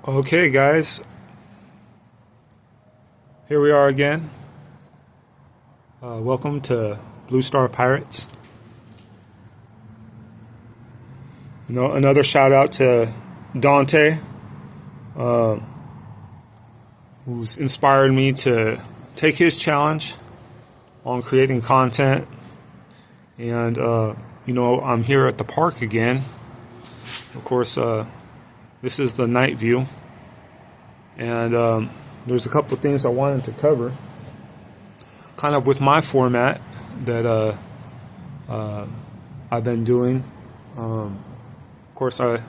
Okay, guys, here we are again. Welcome to Blue Star Pirates. Another shout out to Dante, who's inspired me to take his challenge on creating content. And, I'm here at the park again. Of course, this is the night view. And there's a couple of things I wanted to cover, kind of with my format that I've been doing. Of course, I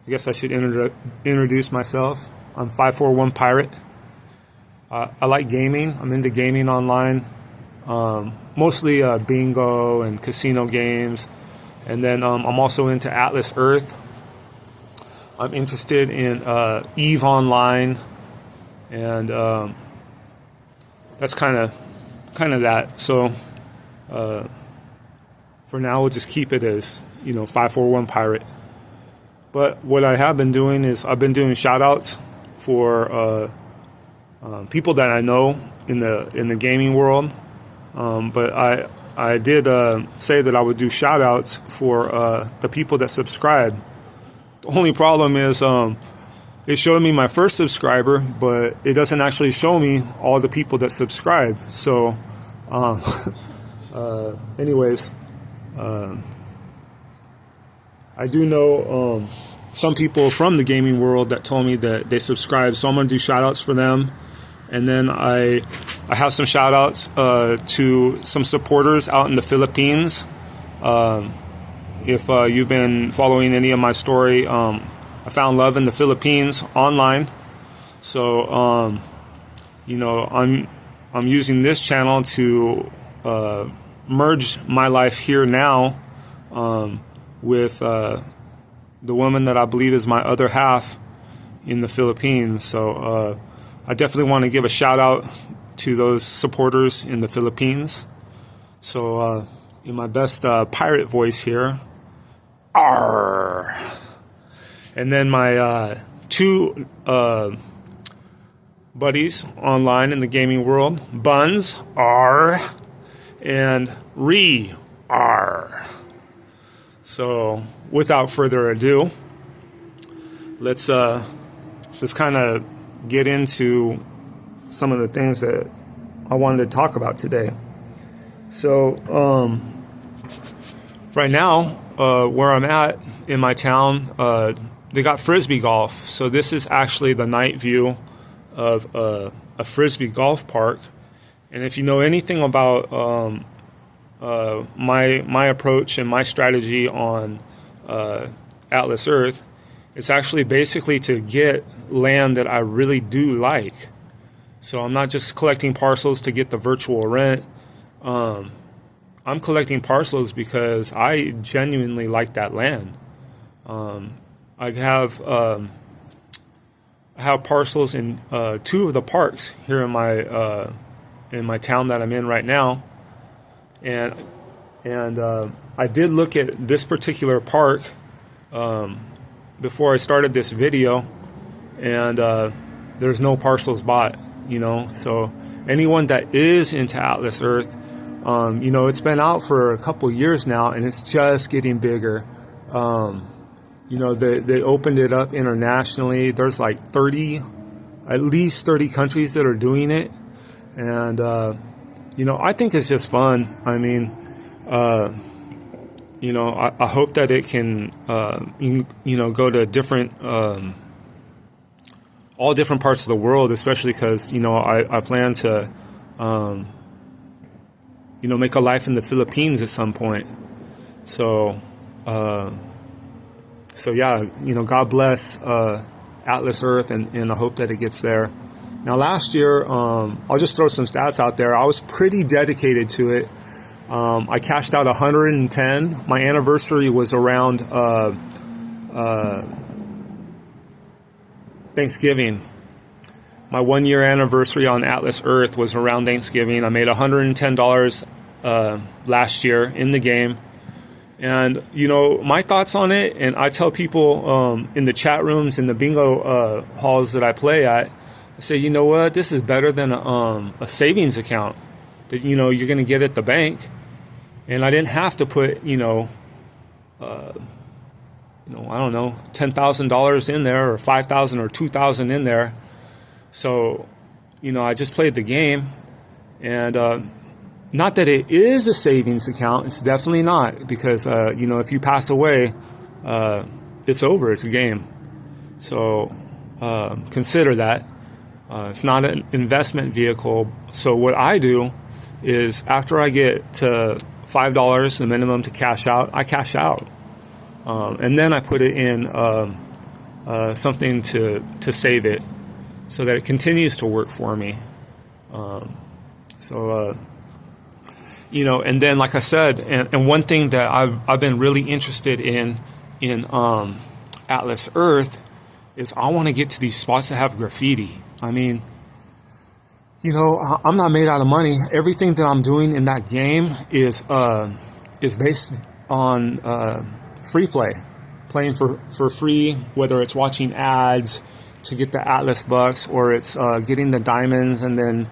guess I should introduce myself. I'm 541 Pirate. I like gaming. I'm into gaming online, mostly bingo and casino games. And then I'm also into Atlas Earth. I'm interested in EVE Online, and that's kind of that. So for now, we'll just keep it as 541 Pirate. But what I have been doing is I've been doing shout outs for people that I know in the gaming world. But I did say that I would do shout outs for the people that subscribe. The only problem is it showed me my first subscriber, but it doesn't actually show me all the people that subscribe. So anyways, I do know some people from the gaming world that told me that they subscribe, so I'm going to do shout outs for them. And then I have some shout outs to some supporters out in the Philippines. If you've been following any of my story, I found love in the Philippines online. So, I'm using this channel to merge my life here now with the woman that I believe is my other half in the Philippines. So I definitely want to give a shout out to those supporters in the Philippines. So in my best pirate voice here, arr. And then my two buddies online in the gaming world, Buns, arr, and Re, arr. So without further ado, let's kind of get into some of the things that I wanted to talk about today. So right now, where I'm at in my town, they got frisbee golf. So this is actually the night view of a frisbee golf park. And if you know anything about my approach and my strategy on Atlas Earth, it's actually basically to get land that I really do like. So I'm not just collecting parcels to get the virtual rent. I'm collecting parcels because I genuinely like that land. I have parcels in two of the parks here in my town that I'm in right now, and I did look at this particular park before I started this video, and there's no parcels bought. So anyone that is into Atlas Earth, it's been out for a couple years now, and it's just getting bigger. They opened it up internationally. There's like at least 30 countries that are doing it. And, I think it's just fun. I mean, I hope that it can, go to different, all different parts of the world, especially because, I plan to, make a life in the Philippines at some point. So yeah, God bless Atlas Earth, and I hope that it gets there. Now, last year, I'll just throw some stats out there. I was pretty dedicated to it. I cashed out 110. My anniversary was around Thanksgiving. My 1 year anniversary on Atlas Earth was around Thanksgiving. I made $110 last year in the game. And, my thoughts on it, and I tell people in the chat rooms, in the bingo halls that I play at, I say, you know what, this is better than a savings account that, you're going to get at the bank. And I didn't have to put, I don't know, $10,000 in there, or $5,000 or $2,000 in there. So, I just played the game. And not that it is a savings account. It's definitely not, because, if you pass away, it's over. It's a game. So consider that. It's not an investment vehicle. So what I do is, after I get to $5, the minimum to cash out, I cash out. And then I put it in something to save it, so that it continues to work for me. And then, like I said, and one thing that I've been really interested in Atlas Earth is, I want to get to these spots that have graffiti. I mean, I'm not made out of money. Everything that I'm doing in that game is based on free play, playing for free, whether it's watching ads to get the Atlas bucks, or it's getting the diamonds, and then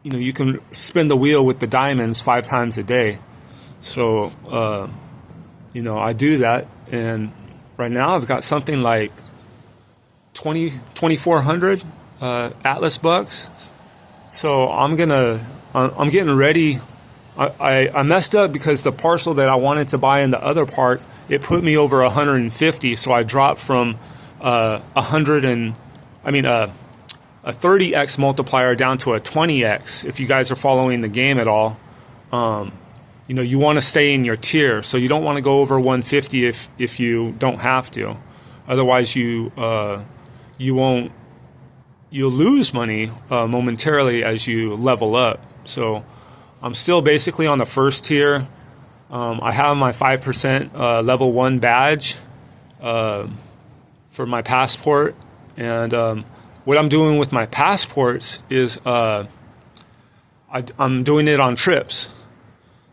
you can spin the wheel with the diamonds 5 times a day. So I do that, and right now I've got something like 2,400 Atlas bucks. So I'm getting ready. I messed up because the parcel that I wanted to buy in the other part, it put me over 150. So I dropped from a 30x multiplier down to a 20x. If you guys are following the game at all, you want to stay in your tier. So you don't want to go over 150 if you don't have to. Otherwise, you'll lose money momentarily as you level up. So I'm still basically on the first tier. I have my 5% level 1 badge for my passport. And what I'm doing with my passports is I'm doing it on trips.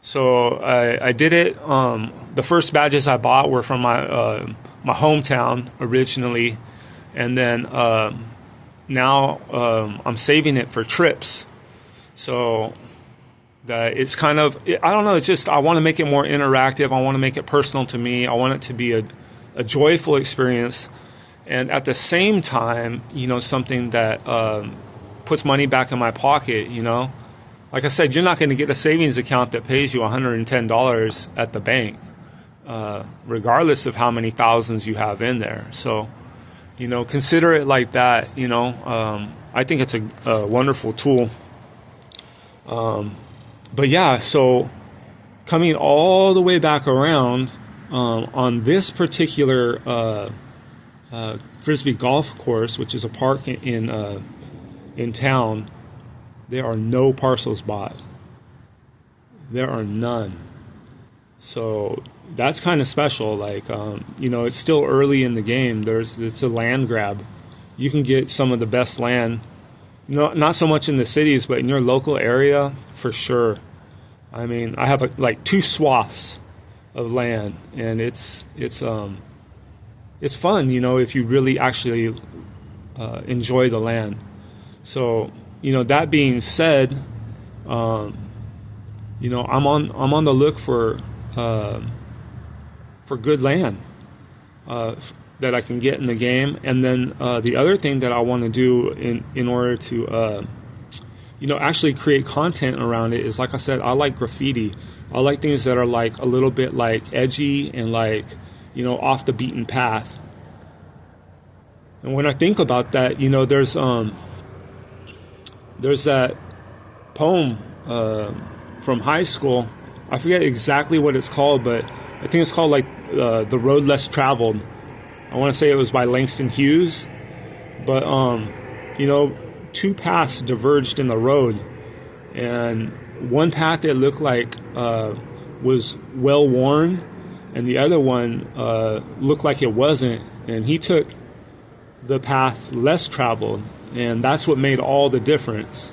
So I did it. The first badges I bought were from my hometown originally. And then now I'm saving it for trips. So that it's kind of, I don't know, it's just, I want to make it more interactive. I want to make it personal to me. I want it to be a joyful experience. And at the same time, something that puts money back in my pocket, Like I said, you're not going to get a savings account that pays you $110 at the bank, regardless of how many thousands you have in there. So, consider it like that. I think it's a wonderful tool. But yeah, so coming all the way back around on this particular Frisbee golf course, which is a park in town, there are no parcels bought. There are none. So that's kind of special. Like, it's still early in the game. It's a land grab. You can get some of the best land, not so much in the cities, but in your local area, for sure. I mean, I have like 2 swaths of land, and it's fun, if you really actually enjoy the land. So, that being said, I'm on the look for good land that I can get in the game. And then the other thing that I want to do in order to actually create content around it is, like I said, I like graffiti. I like things that are like a little bit like edgy and like, off the beaten path. And when I think about that, there's that poem from high school. I forget exactly what it's called, but I think it's called like The Road Less Traveled. I want to say it was by Langston Hughes. But, 2 paths diverged in the road. And one path it looked like was well worn, and the other one looked like it wasn't. And he took the path less traveled. And that's what made all the difference.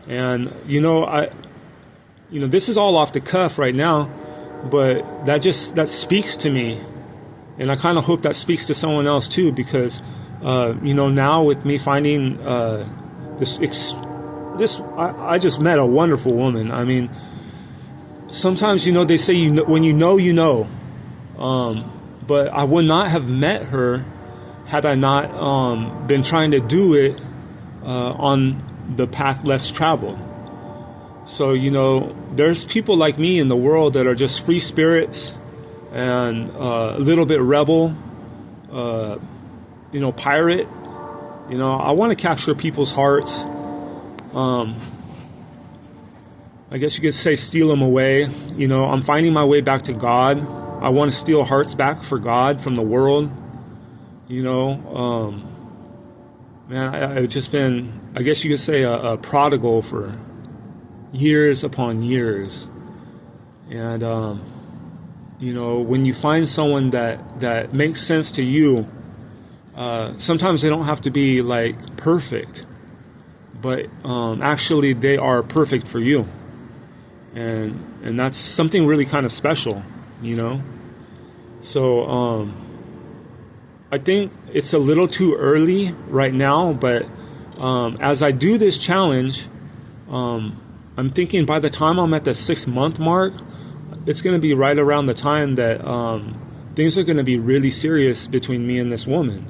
And, this is all off the cuff right now, but that speaks to me. And I kind of hope that speaks to someone else too, because, now with me finding I just met a wonderful woman. I mean, sometimes, they say, when you know. But I would not have met her had I not been trying to do it on the path less traveled. So, there's people like me in the world that are just free spirits and a little bit rebel, pirate. I want to capture people's hearts. I guess you could say steal them away. I'm finding my way back to God. I want to steal hearts back for God from the world. I've just been, I guess you could say, a prodigal for years upon years. And, when you find someone that makes sense to you, sometimes they don't have to be like perfect, but actually they are perfect for you. And that's something really kind of special, So, I think it's a little too early right now, but as I do this challenge, I'm thinking by the time I'm at the 6-month mark, it's going to be right around the time that things are going to be really serious between me and this woman.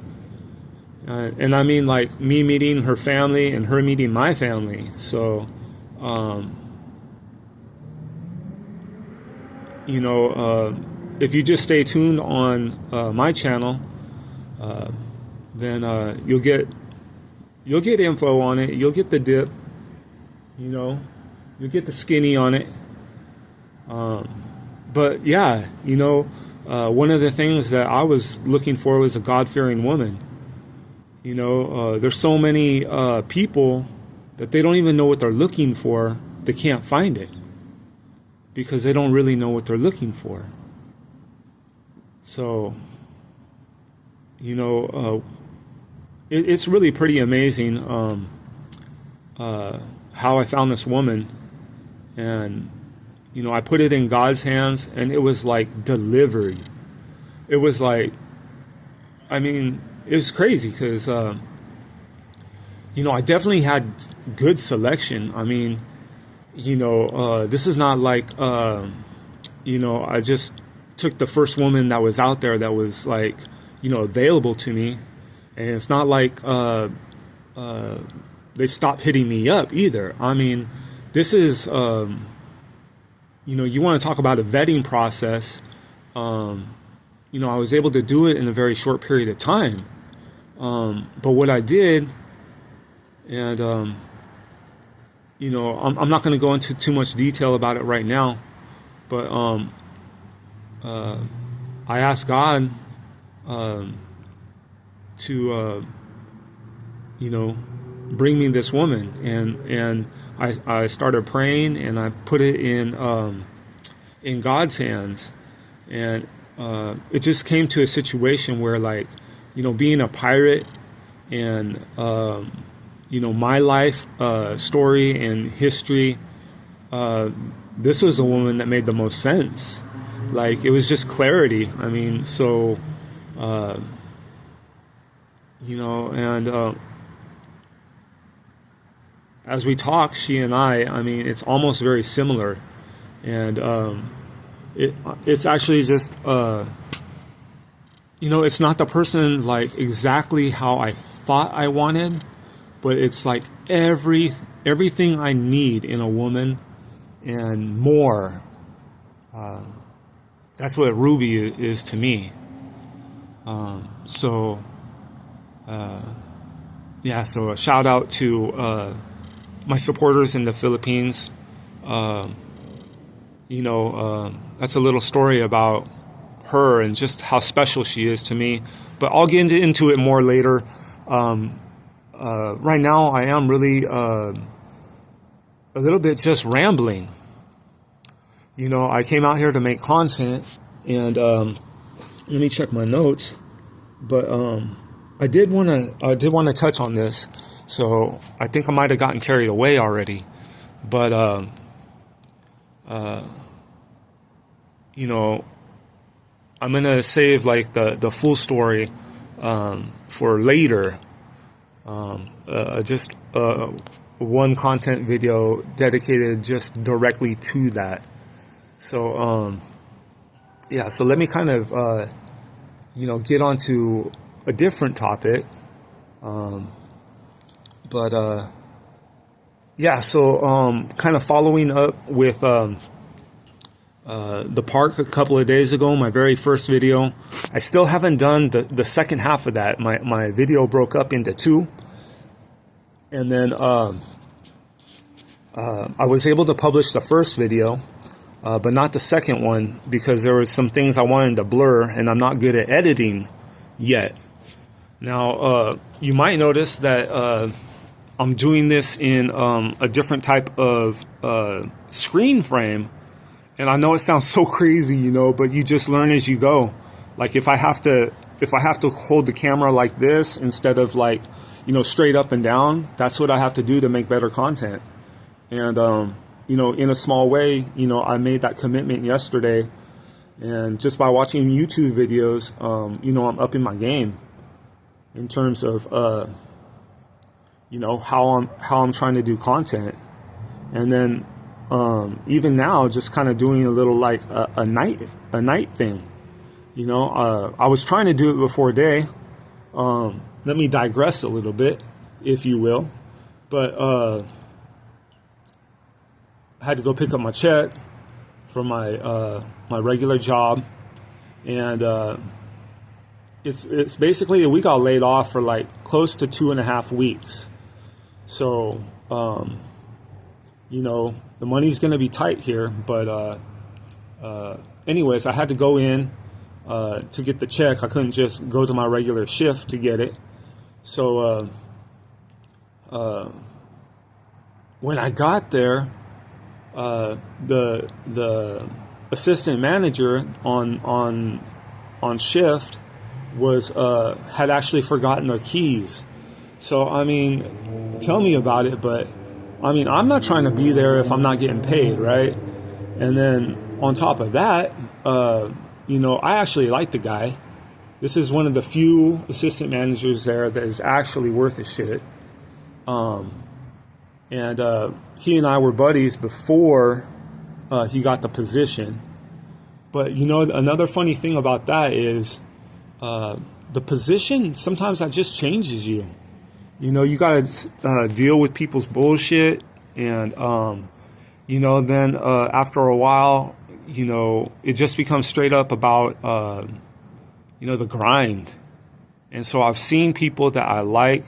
And I mean, like, me meeting her family and her meeting my family. So, if you just stay tuned on my channel, then you'll get info on it. You'll get the dip. You'll get the skinny on it. But yeah, one of the things that I was looking for was a God-fearing woman. There's so many people that they don't even know what they're looking for. They can't find it because they don't really know what they're looking for. So, it's really pretty amazing how I found this woman. And, I put it in God's hands, and it was like delivered. It was like, it was crazy because, I definitely had good selection. This is not like, I just took the first woman that was out there that was like, available to me. And it's not like they stopped hitting me up either. This is, you want to talk about a vetting process. I was able to do it in a very short period of time. But what I did, and, I'm not going to go into too much detail about it right now, but I asked God to, bring me this woman, and I started praying, and I put it in God's hands, and it just came to a situation where, like, being a pirate and my life story and history, this was the woman that made the most sense. Like, it was just clarity. So as we talk, she and I, it's almost very similar. And it's actually just, it's not the person like exactly how I thought I wanted, but it's like everything I need in a woman and more. That's what Ruby is to me. So a shout out to my supporters in the Philippines. That's a little story about her and just how special she is to me. But I'll get into it more later. Right now, I am really a little bit just rambling. I came out here to make content, and let me check my notes. But I did want to touch on this. So I think I might have gotten carried away already. But, you know, I'm going to save like the full story for later. Just one content video dedicated just directly to that. So, yeah, so let me kind of, you know, get onto a different topic. Yeah, so kind of following up with the park a couple of days ago, my very first video. I still haven't done the second half of that. My video broke up into two. And then I was able to publish the first video, but not the second one because there were some things I wanted to blur, and I'm not good at editing yet. Now, you might notice that I'm doing this in a different type of screen frame. And I know it sounds so crazy, you know, but you just learn as you go. Like if I have to hold the camera like this instead of like, you know, straight up and down, that's what I have to do to make better content. And, you know, in a small way, you know, I made that commitment yesterday. And just by watching YouTube videos, you know, I'm upping my game in terms of, you know, how I'm trying to do content. And then, even now, just kind of doing a little like a night thing. You know, I was trying to do it before day. Let me digress a little bit, if you will. But I had to go pick up my check from my regular job, and it's basically we got laid off for like close to 2.5 weeks. So you know, the money's going to be tight here, but anyways, I had to go in to get the check. I couldn't just go to my regular shift to get it. So when I got there, the assistant manager on shift was had actually forgotten their keys. So I mean, tell me about it, but I mean, I'm not trying to be there if I'm not getting paid, right? And then on top of that, you know, I actually like the guy. This is one of the few assistant managers there that is actually worth a shit. And he and I were buddies before he got the position. But, you know, another funny thing about that is the position, sometimes that just changes you. You know, you got to deal with people's bullshit. And, you know, then after a while, you know, it just becomes straight up about, you know, the grind. And so I've seen people that I like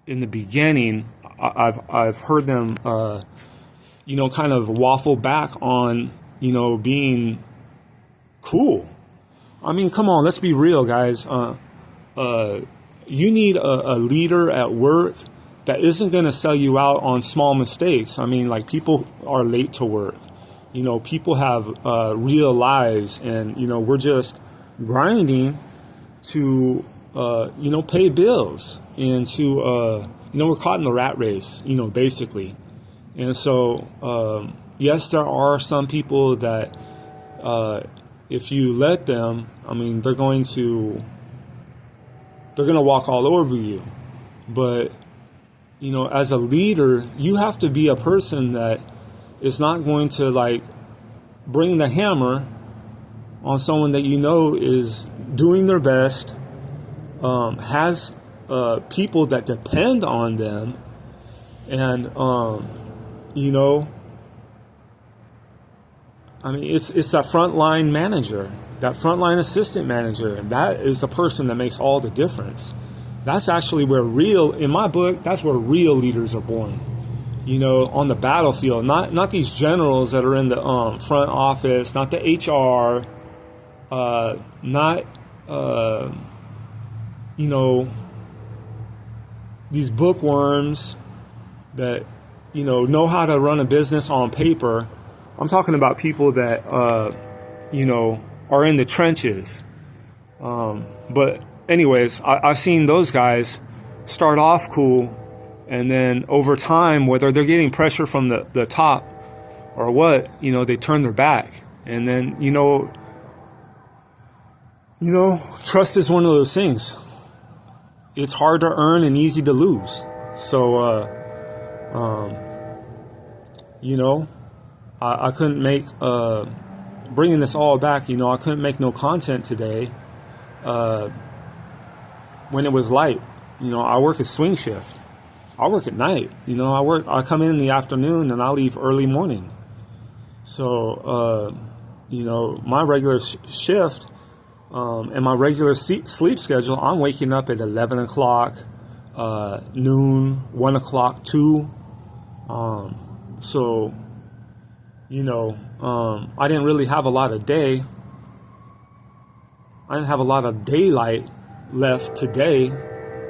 in the beginning. I've heard them, you know, kind of waffle back on, you know, being cool. I mean, come on, let's be real, guys. You need a leader at work that isn't going to sell you out on small mistakes. I mean, like, people are late to work. You know, people have real lives, and, you know, we're just grinding to, you know, pay bills and to, you know, we're caught in the rat race, you know, basically. And so, yes, there are some people that if you let them, I mean, they're going to walk all over you. But, you know, as a leader, you have to be a person that is not going to, like, bring the hammer on someone that you know is doing their best, has people that depend on them, and, you know, I mean, it's that frontline manager. That frontline assistant manager, that is the person that makes all the difference. That's actually where in my book, that's where real leaders are born. You know, on the battlefield, not these generals that are in the front office, not the HR, not, you know, these bookworms that, you know how to run a business on paper. I'm talking about people that, you know, are in the trenches. But anyways, I've seen those guys start off cool, and then over time, whether they're getting pressure from the top or what, they turn their back. And then, trust is one of those things. It's hard to earn and easy to lose. So, I couldn't make, bringing this all back, I couldn't make no content today when it was light. I work a swing shift. I work at night. I come in the afternoon and I leave early morning. So, my regular shift and my regular sleep schedule, I'm waking up at 11 o'clock, noon, 1 o'clock, 2. So, I didn't really have a lot of day. I didn't have a lot of daylight left today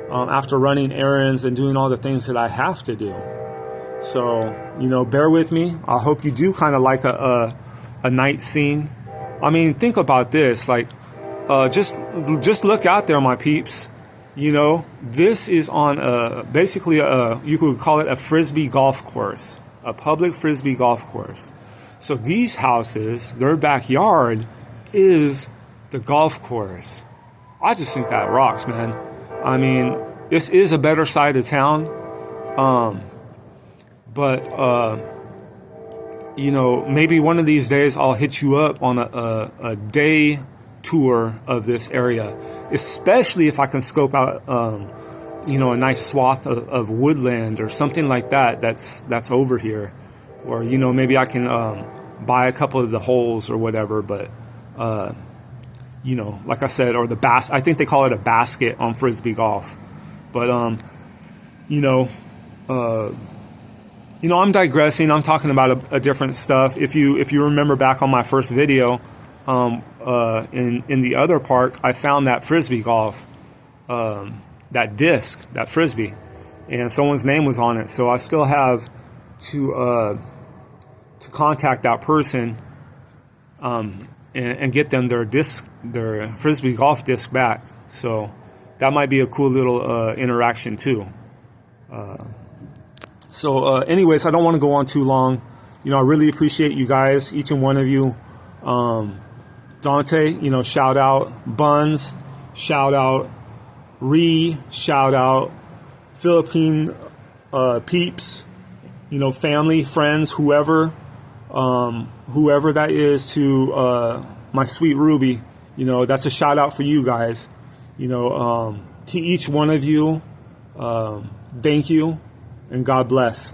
after running errands and doing all the things that I have to do. So, bear with me. I hope you do kind of like a night scene. I mean, think about this. Like, just look out there, my peeps. This is on basically you could call it a frisbee golf course, a public frisbee golf course. So these houses, their backyard is the golf course. I just think that rocks, man. I mean, this is a better side of town. But maybe one of these days I'll hit you up on a day tour of this area, especially if I can scope out, a nice swath of woodland or something like that that's over here. Or, maybe I can buy a couple of the holes or whatever. But, like I said, or I think they call it a basket on frisbee golf. But, I'm digressing. I'm talking about a different stuff. If you remember back on my first video, in the other park, I found that frisbee golf, that disc, that frisbee, and someone's name was on it. So I still have to contact that person, and get them their frisbee golf disc back. So that might be a cool little interaction too. So anyways, I don't want to go on too long. I really appreciate you guys, each and one of you. Dante, shout out. Buns, shout out. Shout out. Philippine peeps, family, friends, whoever that is, to my sweet Ruby. That's a shout out for you guys. To each one of you, thank you. And God bless.